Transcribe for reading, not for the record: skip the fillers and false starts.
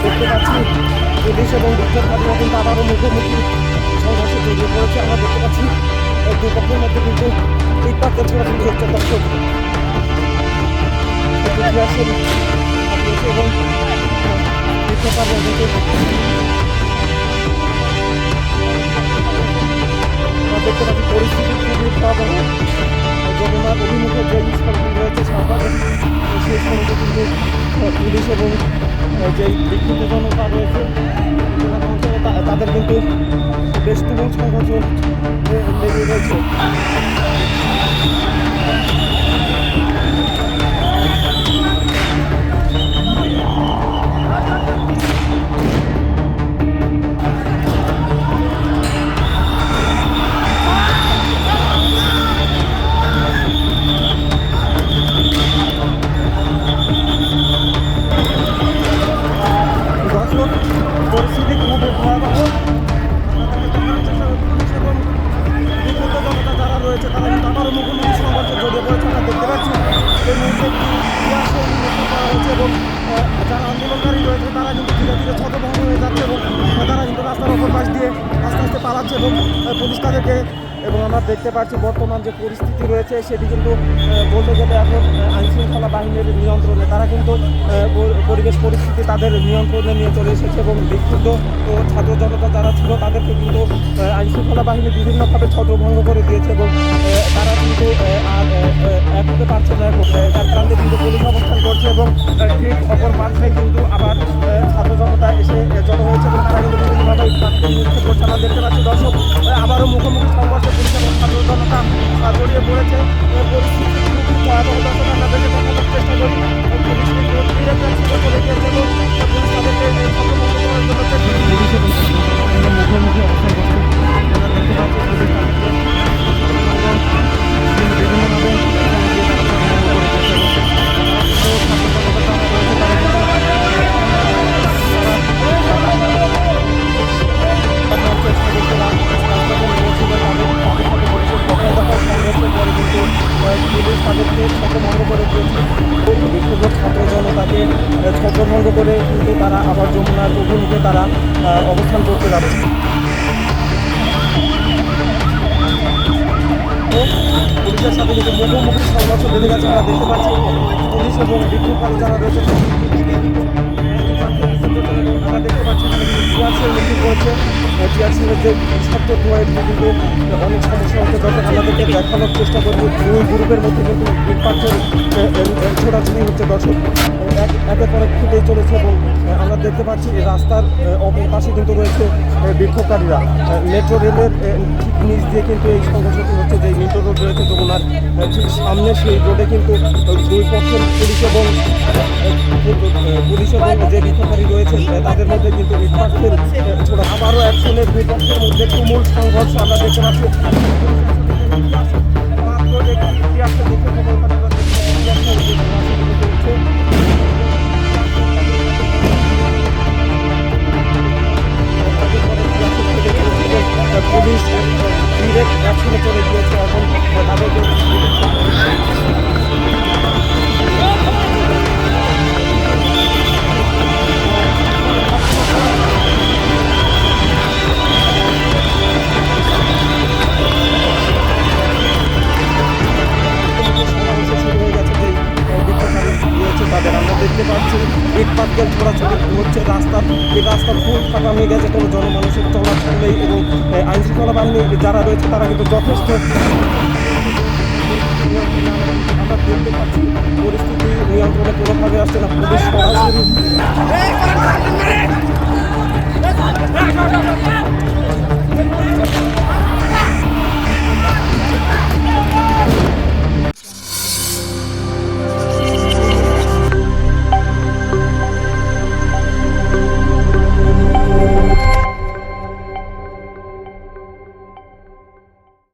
দেখতে পাচ্ছেন পুলিশ এবং বিক্ষোভ কারীরা কিন্তু আবারও মুখোমুখি সংঘর্ষে জড়িয়ে পড়েছে। আমরা দেখতে পাচ্ছি দুই পক্ষের মধ্যে কিন্তু ইটপাটকেল ছোড়াছুড়ি হচ্ছে দর্শক এবং বিক্ষোভকারীরা কিন্তু দেখতে পাচ্ছি পরিস্থিতি খুবই ভয়াবহ। যমুনার অভিমুখে যে স্থানটি রয়েছে শাহবাগের সেই স্থানে কিন্তু পুলিশ এবং যেই বিক্ষুব্ধ জনতা রয়েছে তাদের কিন্তু বেশ তুমুল সংঘর্ষ লেগে রয়েছে। পরিস্থিতি খুবই ভয়াবহ। যারা রয়েছে তারা কিন্তু আবারও মুখোমুখি সংঘর্ষে জড়িয়ে পড়েছে। আমরা দেখতে পাচ্ছি এই মুহূর্তে করা হয়েছে এবং যারা আন্দোলনকারী রয়েছে তারা কিন্তু ধীরে ধীরে ছত্রভঙ্গ হয়ে যাচ্ছে এবং তারা কিন্তু রাস্তার ওপর পাশ দিয়ে আস্তে আস্তে পালাচ্ছে এবং পুলিশ তাদেরকে এবং আমরা দেখতে পাচ্ছি বর্তমান যে পরিস্থিতি রয়েছে সেটি কিন্তু বলতে গেলে এখন আইনশৃঙ্খলা বাহিনীর নিয়ন্ত্রণে। তারা কিন্তু পরিবেশ পরিস্থিতি তাদের নিয়ন্ত্রণে নিয়ে চলে এসেছে এবং বিক্ষুব্ধ ও ছাত্র জনতা যারা ছিল তাদেরকে কিন্তু আইনশৃঙ্খলা বাহিনী বিভিন্নভাবে ছত্রভঙ্গ করে দিয়েছে এবং তারা কিন্তু আর এক হতে পারছে না। এক প্রান্তে কিন্তু পুলিশ অবস্থান করছে এবং ঠিক অপর পাশে কিন্তু আবার ছাত্র জনতা এসে জড়ো হয়েছে এবং তারা কিন্তু বিভিন্নভাবে করছে। আমরা দেখতে পাচ্ছি দর্শক আবারও মুখোমুখি সংঘর্ষে পুলিশ এবং ছাত্র জনতা জড়িয়ে পড়েছে। পরিস্থিতি খুবই ভয়াবহ। দর্শক আমরা দেখে দেখানোর চেষ্টা করি পুলিশ কিন্তু চলে গিয়েছে এবং পুলিশ তাদেরকে ছত্রভঙ্গ করার জন্য মুখোমুখি অবস্থান করছে। আমরা দেখতে পাচ্ছি পুলিশ তাদেরকে ছত্রভঙ্গ করে দিয়েছে। বিক্ষুব্ধ ছাত্র জনতাকে ছত্রভঙ্গ করে কিন্তু তারা আবার যমুনার অভিমুখে তারা অবস্থান করতে যাচ্ছে। পুলিশের সাথে কিন্তু মুখোমুখি সংঘর্ষ বেঁধে গেছে। আমরা দেখতে পাচ্ছি পুলিশ এবং বিক্ষোভকারী যারা রয়েছে আমরা দেখতে পাচ্ছি টিআরসির মৃত্যু করেছে। টিআরসির যে বিষাক্ত ধোঁয়ায় কিন্তু অনেক সমস্যা হচ্ছে। দর্শক আমাদেরকে দেখানোর চেষ্টা করবো দুই গ্রুপের মধ্যে কিন্তু ইটপাথর ছোড়াছুড়ি হচ্ছে। দর্শক একের পর এক ফুটেই চলেছে এবং আমরা দেখতে পাচ্ছি রাস্তার অপর পাশে কিন্তু রয়েছে বিক্ষোভকারীরা। মেট্রো রেলের ঠিক নিচ দিয়ে কিন্তু এই সংঘর্ষটি হচ্ছে। যে মেট্রো রোড রয়েছে যমুনার ঠিক সামনে সেই রোডে কিন্তু দুই পক্ষের পুলিশ এবং যে বিক্ষোভকারী রয়েছে তাদের মধ্যে কিন্তু ইটপাথর ছোড়া। আবারও একজনের দুই পক্ষের মধ্যে তুমুল সংঘর্ষ আমরা দেখতে পাচ্ছি। পুলিশ ডিরেক্ট অ্যাকশনে চলে গিয়েছে এখন তাদেরকে আমরা দেখতে পাচ্ছি ইটপাটকেল ছোড়াছুড়ি হচ্ছে। এই রাস্তা ফুল ফাঁকা হয়ে গেছে, কোনো জনমানুষের চলাচল নেই এবং আইনশৃঙ্খলা বাহিনী যারা রয়েছে তারা কিন্তু যথেষ্ট আমরা দেখতে পাচ্ছি পরিস্থিতি নিয়ন্ত্রণে কোনোভাবে আসছে না। পুলিশ সরাসরি